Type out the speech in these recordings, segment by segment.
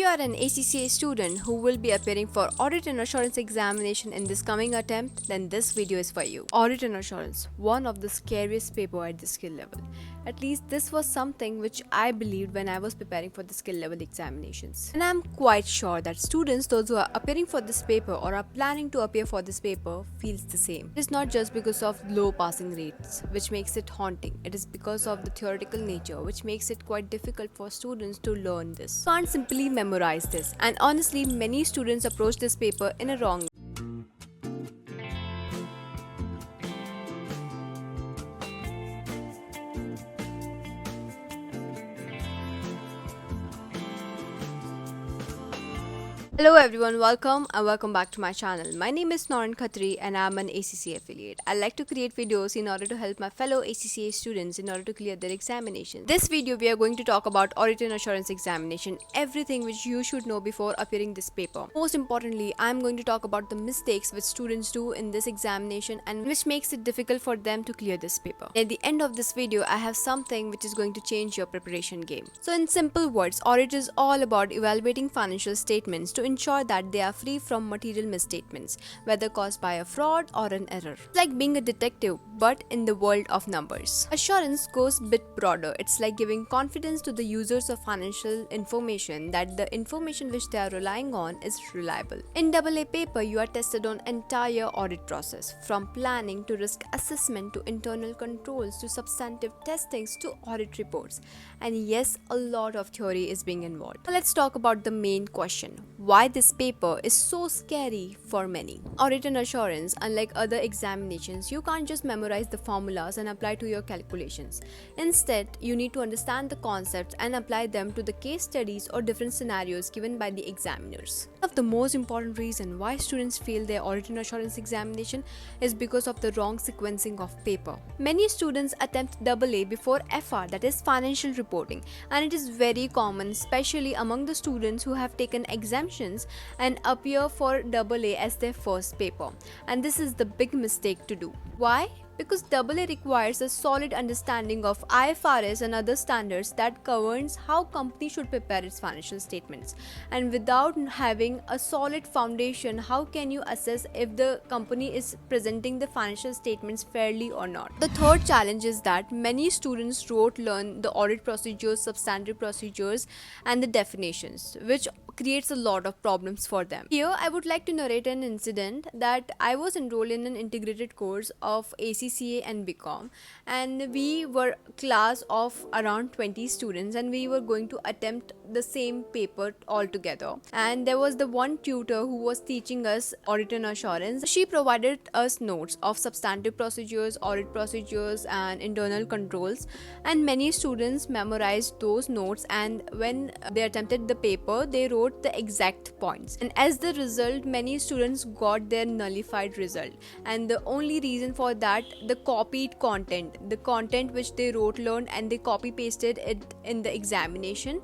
If you are an ACCA student who will be appearing for Audit and Assurance examination in this coming attempt, then this video is for you. Audit and Assurance, one of the scariest paper at the skill level. At least this was something which I believed when I was preparing for the skill level examinations. And I'm quite sure that students, those who are appearing for this paper or are planning to appear for this paper, feels the same. It is not just because of low passing rates, which makes it haunting. It is because of the theoretical nature, which makes it quite difficult for students to learn this. You can't simply memorize this, and honestly many students approach this paper in a wrong way. Hello everyone, welcome back to my channel. My name is Norin Khatri and I am an ACCA affiliate. I like to create videos in order to help my fellow ACCA students in order to clear their examinations. This video we are going to talk about Audit and Assurance examination, everything which you should know before appearing this paper. Most importantly, I am going to talk about the mistakes which students do in this examination and which makes it difficult for them to clear this paper. At the end of this video, I have something which is going to change your preparation game. So in simple words, audit is all about evaluating financial statements to ensure that they are free from material misstatements, whether caused by a fraud or an error. It's like being a detective, but in the world of numbers. Assurance goes a bit broader. It's like giving confidence to the users of financial information that the information which they are relying on is reliable. In AA paper, you are tested on entire audit process, from planning to risk assessment to internal controls to substantive testings to audit reports. And yes, a lot of theory is being involved. Now let's talk about the main question. Why this paper is so scary for many. Audit and Assurance, unlike other examinations, you can't just memorize the formulas and apply to your calculations. Instead, you need to understand the concepts and apply them to the case studies or different scenarios given by the examiners. One of the most important reasons why students fail their Audit and Assurance examination is because of the wrong sequencing of paper. Many students attempt AA before FR, that is financial reporting, and it is very common, especially among the students who have taken exemptions and appear for AA as their first paper. And this is the big mistake to do. Why? Because AA requires a solid understanding of IFRS and other standards that governs how company should prepare its financial statements. And without having a solid foundation, how can you assess if the company is presenting the financial statements fairly or not? The third challenge is that many students don't learn the audit procedures, substantive procedures, and the definitions, which creates a lot of problems for them. Here, I would like to narrate an incident that I was enrolled in an integrated course of ACCA and BCom, and we were class of around 20 students and we were going to attempt the same paper all together. And there was the one tutor who was teaching us Audit and Assurance. She provided us notes of substantive procedures, audit procedures, and internal controls, and many students memorized those notes, and when they attempted the paper, they wrote the exact points, and as the result many students got their nullified result. And the only reason for that, the copied content, the content which they wrote, learned, and they copy pasted it in the examination,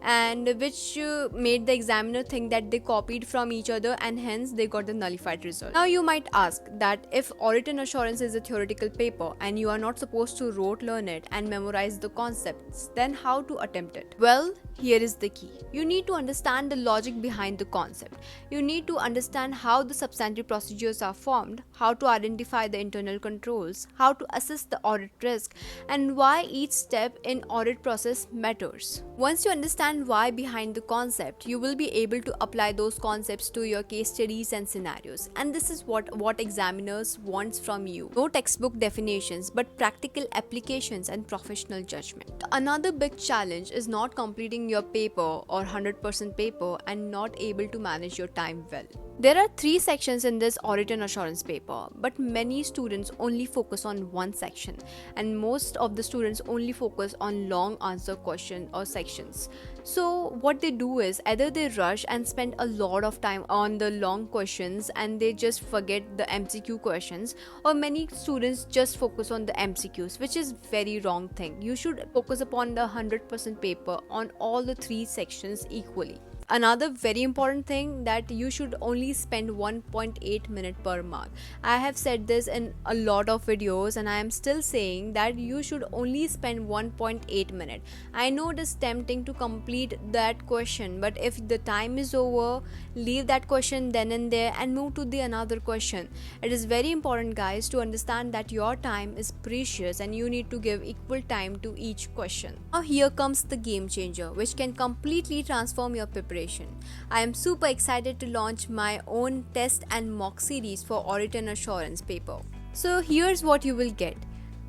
and which made the examiner think that they copied from each other, and hence they got the nullified result. Now you might ask that if Audit and Assurance is a theoretical paper and you are not supposed to rote learn it and memorize the concepts, then how to attempt it? Well, here is the key. You need to understand the logic behind the concept. You need to understand how the substantive procedures are formed, how to identify the internal controls, how to assess the audit risk, and why each step in audit process matters. Once you understand why behind the concept, you will be able to apply those concepts to your case studies and scenarios. And this is what examiners wants from you. No textbook definitions, but practical applications and professional judgment. Another big challenge is not completing your paper or 100% paper and not able to manage your time well. There are 3 sections in this Audit and Assurance paper, but many students only focus on one section, and most of the students only focus on long answer question or sections. So what they do is either they rush and spend a lot of time on the long questions and they just forget the MCQ questions, or many students just focus on the MCQs, which is very wrong thing. You should focus upon the 100% paper on all the 3 sections equally. another very important thing, that you should only spend 1.8 minute per mark. I have said this in a lot of videos and I am still saying that you should only spend 1.8 minute. I know it is tempting to complete that question, but if the time is over, leave that question then and there and move to the another question. It is very important, guys, to understand that your time is precious and you need to give equal time to each question. Now here comes the game changer, which can completely transform your preparation. I am super excited to launch my own test and mock series for Audit and Assurance paper. So here's what you will get.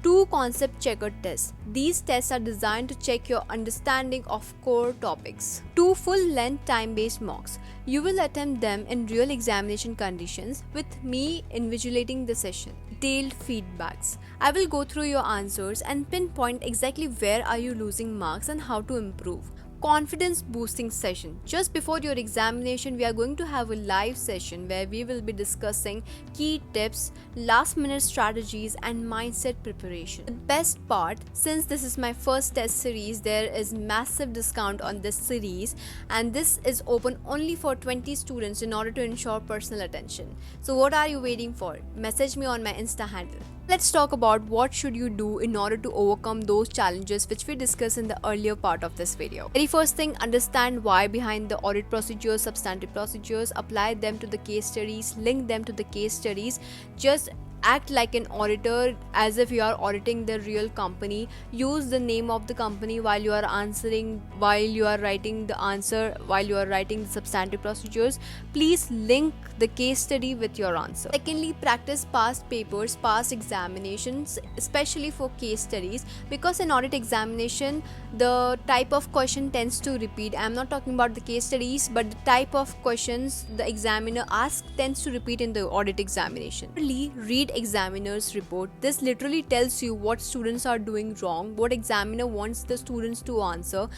2 concept checker tests. These tests are designed to check your understanding of core topics. 2 full-length time-based mocks. You will attempt them in real examination conditions with me invigilating the session. Detailed feedbacks. I will go through your answers and pinpoint exactly where are you losing marks and how to improve. Confidence boosting session. Just before your examination, we are going to have a live session where we will be discussing key tips, last minute strategies and mindset preparation. The best part, since this is my first test series, there is massive discount on this series and this is open only for 20 students in order to ensure personal attention. So what are you waiting for? Message me on my Insta handle. Let's talk about what should you do in order to overcome those challenges which we discussed in the earlier part of this video. Very first thing, understand why behind the audit procedures, substantive procedures, apply them to the case studies, link them to the case studies. Just act like an auditor as if you are auditing the real company. Use the name of the company while you are answering, while you are writing the answer, while you are writing the substantive procedures. Please link the case study with your answer. Secondly, practice past papers, past examinations, especially for case studies, because in audit examination the type of question tends to repeat. I am not talking about the case studies, but the type of questions the examiner asks tends to repeat in the audit examination. Thirdly, read examiner's report. This literally tells you what students are doing wrong, what examiner wants the students to answer,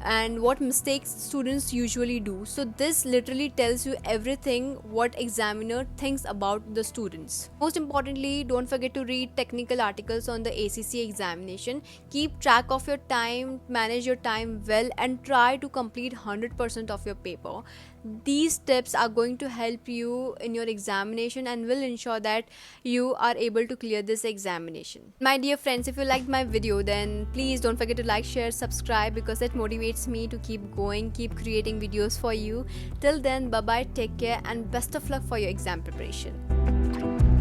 and what mistakes students usually do. So this literally tells you everything what examiner thinks about the students. Most importantly, don't forget to read technical articles on the ACCA examination. Keep track of your time, manage your time well, and try to complete 100% of your paper. These tips are going to help you in your examination and will ensure that you are able to clear this examination. My dear friends, if you liked my video, then please don't forget to like, share, subscribe, because it motivates me to keep going, keep creating videos for you. Till then, bye bye, take care, and best of luck for your exam preparation.